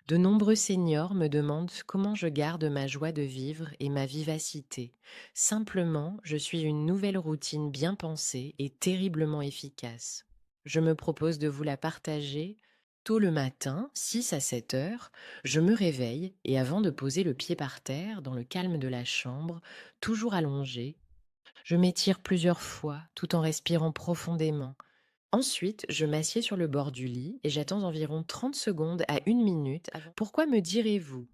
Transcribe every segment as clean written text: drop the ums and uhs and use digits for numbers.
De nombreux seniors me demandent comment je garde ma joie de vivre et ma vivacité. Simplement, je suis une nouvelle routine bien pensée et terriblement efficace. Je me propose de vous la partager. Tôt le matin, 6 à 7 heures, je me réveille et avant de poser le pied par terre, dans le calme de la chambre, toujours allongé, je m'étire plusieurs fois tout en respirant profondément. Ensuite, je m'assieds sur le bord du lit et j'attends environ 30 secondes à 1 minute avant. Pourquoi me direz-vous?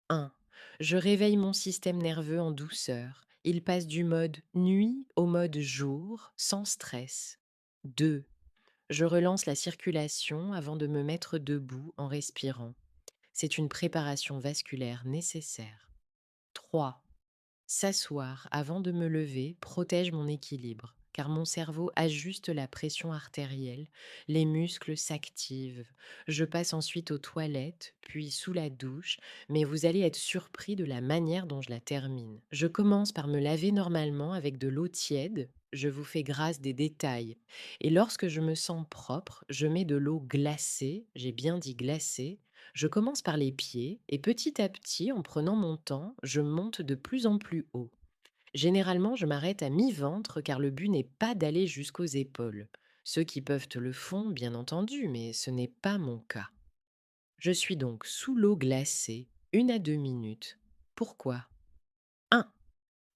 1. Je réveille mon système nerveux en douceur. Il passe du mode nuit au mode jour, sans stress. 2. Je relance la circulation avant de me mettre debout en respirant. C'est une préparation vasculaire nécessaire. 3. S'asseoir avant de me lever protège mon équilibre, car mon cerveau ajuste la pression artérielle, les muscles s'activent. Je passe ensuite aux toilettes, puis sous la douche, mais vous allez être surpris de la manière dont je la termine. Je commence par me laver normalement avec de l'eau tiède. Je vous fais grâce des détails. Et lorsque je me sens propre, je mets de l'eau glacée, j'ai bien dit glacée, je commence par les pieds et petit à petit, en prenant mon temps, je monte de plus en plus haut. Généralement, je m'arrête à mi-ventre car le but n'est pas d'aller jusqu'aux épaules. Ceux qui peuvent le font, bien entendu, mais ce n'est pas mon cas. Je suis donc sous l'eau glacée, 1 à 2 minutes. Pourquoi? 1.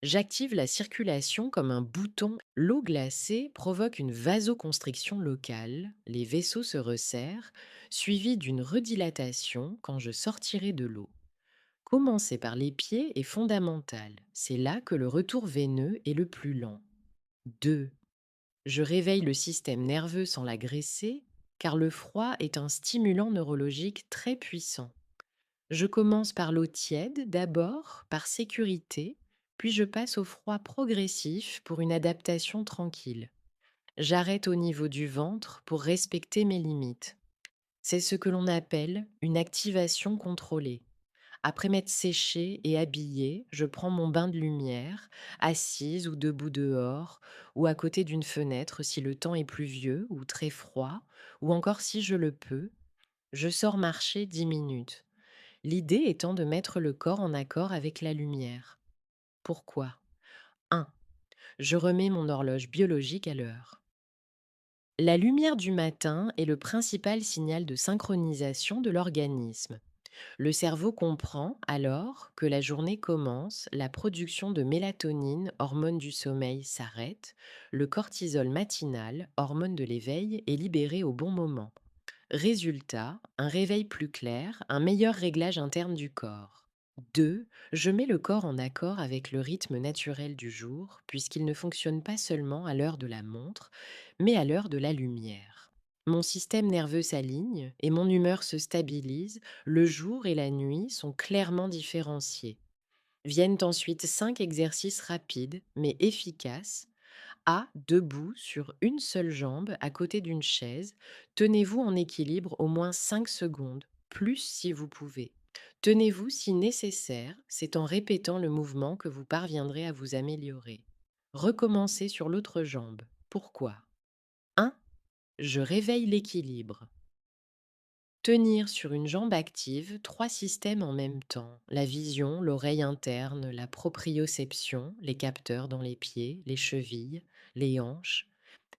J'active la circulation comme un bouton. L'eau glacée provoque une vasoconstriction locale, les vaisseaux se resserrent, suivie d'une redilatation quand je sortirai de l'eau. Commencer par les pieds est fondamental, c'est là que le retour veineux est le plus lent. 2. Je réveille le système nerveux sans l'agresser, car le froid est un stimulant neurologique très puissant. Je commence par l'eau tiède d'abord, par sécurité, puis je passe au froid progressif pour une adaptation tranquille. J'arrête au niveau du ventre pour respecter mes limites. C'est ce que l'on appelle une activation contrôlée. Après m'être séchée et habillée, je prends mon bain de lumière, assise ou debout dehors, ou à côté d'une fenêtre si le temps est pluvieux ou très froid, ou encore si je le peux, je sors marcher 10 minutes. L'idée étant de mettre le corps en accord avec la lumière. Pourquoi? 1. Je remets mon horloge biologique à l'heure. La lumière du matin est le principal signal de synchronisation de l'organisme. Le cerveau comprend alors que la journée commence, la production de mélatonine, hormone du sommeil, s'arrête, le cortisol matinal, hormone de l'éveil, est libéré au bon moment. Résultat, un réveil plus clair, un meilleur réglage interne du corps. 2. Je mets le corps en accord avec le rythme naturel du jour, puisqu'il ne fonctionne pas seulement à l'heure de la montre, mais à l'heure de la lumière. Mon système nerveux s'aligne et mon humeur se stabilise, le jour et la nuit sont clairement différenciés. Viennent ensuite 5 exercices rapides mais efficaces. A. Debout sur une seule jambe à côté d'une chaise. Tenez-vous en équilibre au moins 5 secondes, plus si vous pouvez. Tenez-vous si nécessaire, c'est en répétant le mouvement que vous parviendrez à vous améliorer. Recommencez sur l'autre jambe. Pourquoi? 1. Je réveille l'équilibre. Tenir sur une jambe active 3 systèmes en même temps. La vision, l'oreille interne, la proprioception, les capteurs dans les pieds, les chevilles, les hanches.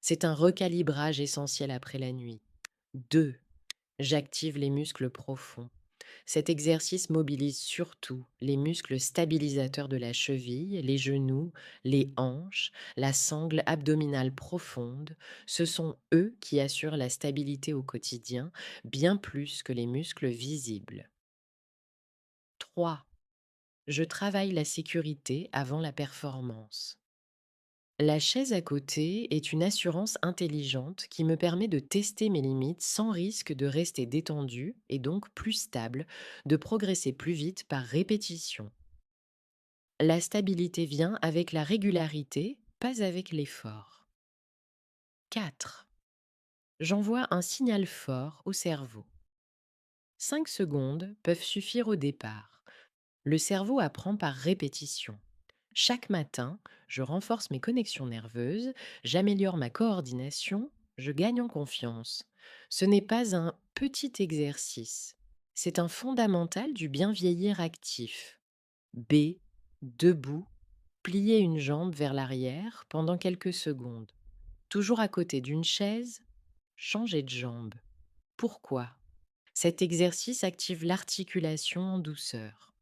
C'est un recalibrage essentiel après la nuit. 2. J'active les muscles profonds. Cet exercice mobilise surtout les muscles stabilisateurs de la cheville, les genoux, les hanches, la sangle abdominale profonde. Ce sont eux qui assurent la stabilité au quotidien, bien plus que les muscles visibles. 3. Je travaille la sécurité avant la performance. La chaise à côté est une assurance intelligente qui me permet de tester mes limites sans risque de rester détendu et donc plus stable, de progresser plus vite par répétition. La stabilité vient avec la régularité, pas avec l'effort. 4. J'envoie un signal fort au cerveau. 5 secondes peuvent suffire au départ. Le cerveau apprend par répétition. Chaque matin, je renforce mes connexions nerveuses, j'améliore ma coordination, je gagne en confiance. Ce n'est pas un petit exercice, C'est un fondamental du bien vieillir actif. B. Debout, pliez une jambe vers l'arrière pendant quelques secondes. Toujours à côté d'une chaise, changez de jambe. Pourquoi? Cet exercice active l'articulation en douceur.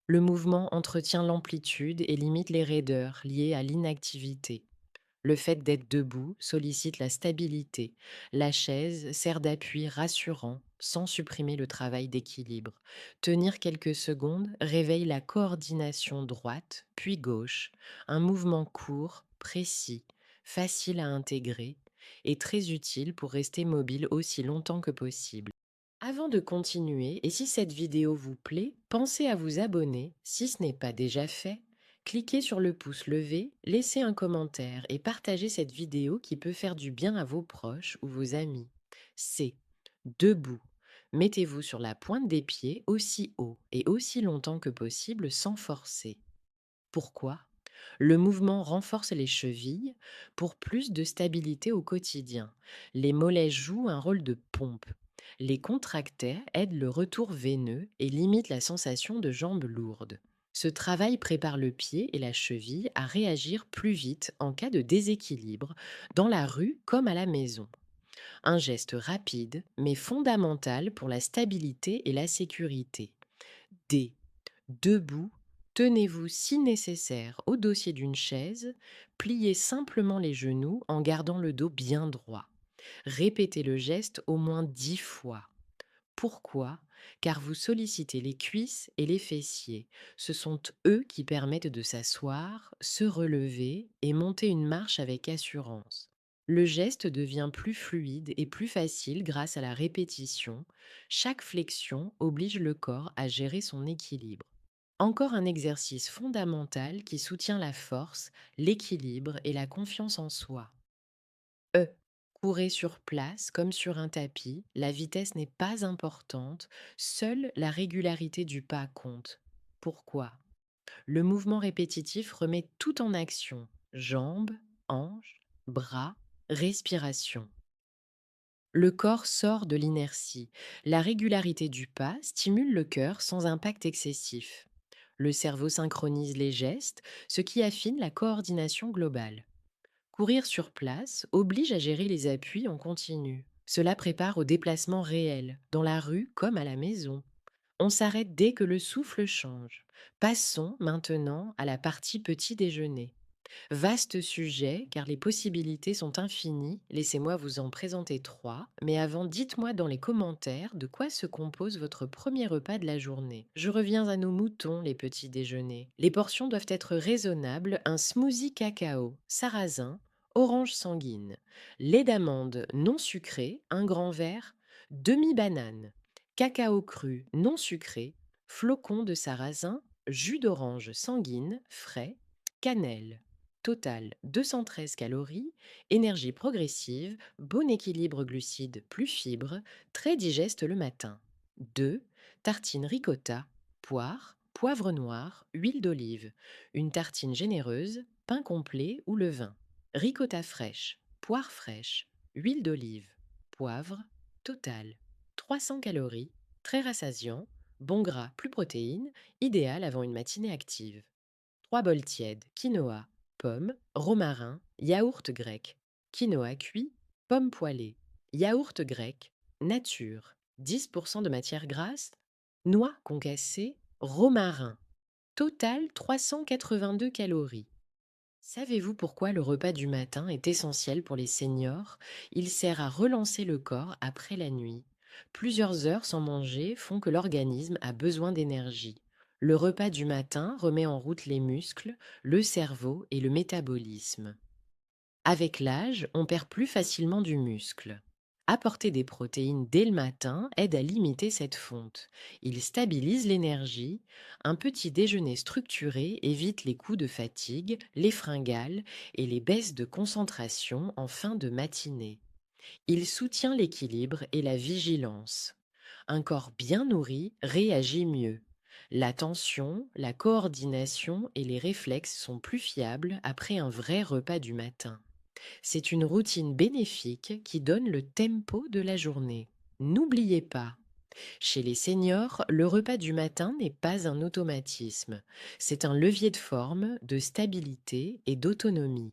Le mouvement entretient l'amplitude et limite les raideurs liées à l'inactivité. Le fait d'être debout sollicite la stabilité. La chaise sert d'appui rassurant sans supprimer le travail d'équilibre. Tenir quelques secondes réveille la coordination droite puis gauche. Un mouvement court, précis, facile à intégrer et très utile pour rester mobile aussi longtemps que possible. Avant de continuer, et si cette vidéo vous plaît, pensez à vous abonner si ce n'est pas déjà fait. Cliquez sur le pouce levé, laissez un commentaire et partagez cette vidéo qui peut faire du bien à vos proches ou vos amis. C. Debout. Mettez-vous sur la pointe des pieds aussi haut et aussi longtemps que possible sans forcer. Pourquoi? Le mouvement renforce les chevilles pour plus de stabilité au quotidien. Les mollets jouent un rôle de pompe. Les contracteurs aident le retour veineux et limitent la sensation de jambes lourdes. Ce travail prépare le pied et la cheville à réagir plus vite en cas de déséquilibre, dans la rue comme à la maison. Un geste rapide mais fondamental pour la stabilité et la sécurité. D. Debout, tenez-vous si nécessaire au dossier d'une chaise, pliez simplement les genoux en gardant le dos bien droit. Répétez le geste au moins 10 fois. Pourquoi? Car vous sollicitez les cuisses et les fessiers. Ce sont eux qui permettent de s'asseoir, se relever et monter une marche avec assurance. Le geste devient plus fluide et plus facile grâce à la répétition. Chaque flexion oblige le corps à gérer son équilibre. Encore un exercice fondamental qui soutient la force, l'équilibre et la confiance en soi. E. Courez sur place comme sur un tapis, la vitesse n'est pas importante, seule la régularité du pas compte. Pourquoi? Le mouvement répétitif remet tout en action, jambes, hanches, bras, respiration. Le corps sort de l'inertie. La régularité du pas stimule le cœur sans impact excessif. Le cerveau synchronise les gestes, ce qui affine la coordination globale. Courir sur place oblige à gérer les appuis en continu. Cela prépare au déplacement réel, dans la rue comme à la maison. On s'arrête dès que le souffle change. Passons maintenant à la partie petit déjeuner. Vaste sujet, car les possibilités sont infinies. Laissez-moi vous en présenter trois. Mais avant, dites-moi dans les commentaires de quoi se compose votre premier repas de la journée. Je reviens à nos moutons, les petits déjeuners. Les portions doivent être raisonnables. Un smoothie cacao, sarrasin, orange sanguine, lait d'amande non sucré, un grand verre, demi-banane, cacao cru non sucré, flocons de sarrasin, jus d'orange sanguine, frais, cannelle. Total 213 calories, énergie progressive, bon équilibre glucides plus fibres, très digeste le matin. 2. Tartine ricotta, poire, poivre noir, huile d'olive. Une tartine généreuse, pain complet ou levain. Ricotta fraîche, poire fraîche, huile d'olive, poivre, total 300 calories, très rassasiant, bon gras plus protéines, idéal avant une matinée active. 3 bols tièdes, quinoa, pommes, romarin, yaourt grec, quinoa cuit, pommes poêlées, yaourt grec, nature, 10% de matière grasse, noix concassées, romarin. Total 382 calories. Savez-vous pourquoi le repas du matin est essentiel pour les seniors? Il sert à relancer le corps après la nuit. Plusieurs heures sans manger font que l'organisme a besoin d'énergie. Le repas du matin remet en route les muscles, le cerveau et le métabolisme. Avec l'âge, on perd plus facilement du muscle. Apporter des protéines dès le matin aide à limiter cette fonte. Il stabilise l'énergie. Un petit déjeuner structuré évite les coups de fatigue, les fringales et les baisses de concentration en fin de matinée. Il soutient l'équilibre et la vigilance. Un corps bien nourri réagit mieux. L'attention, la coordination et les réflexes sont plus fiables après un vrai repas du matin. C'est une routine bénéfique qui donne le tempo de la journée. N'oubliez pas, Chez les seniors, le repas du matin n'est pas un automatisme. C'est un levier de forme, de stabilité et d'autonomie.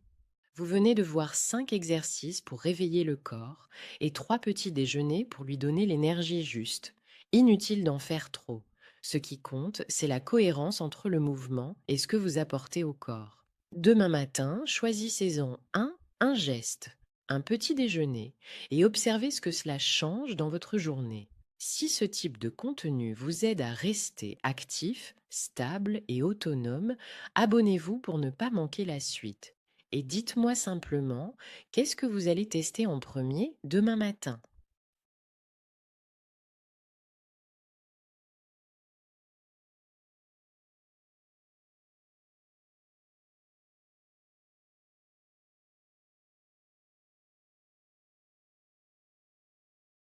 Vous venez de voir 5 exercices pour réveiller le corps et 3 petits déjeuners pour lui donner l'énergie juste. Inutile d'en faire trop. Ce qui compte, c'est la cohérence entre le mouvement et ce que vous apportez au corps. Demain matin, choisissez-en un geste, un petit déjeuner, et observez ce que cela change dans votre journée. Si ce type de contenu vous aide à rester actif, stable et autonome, abonnez-vous pour ne pas manquer la suite. Et dites-moi simplement, qu'est-ce que vous allez tester en premier demain matin?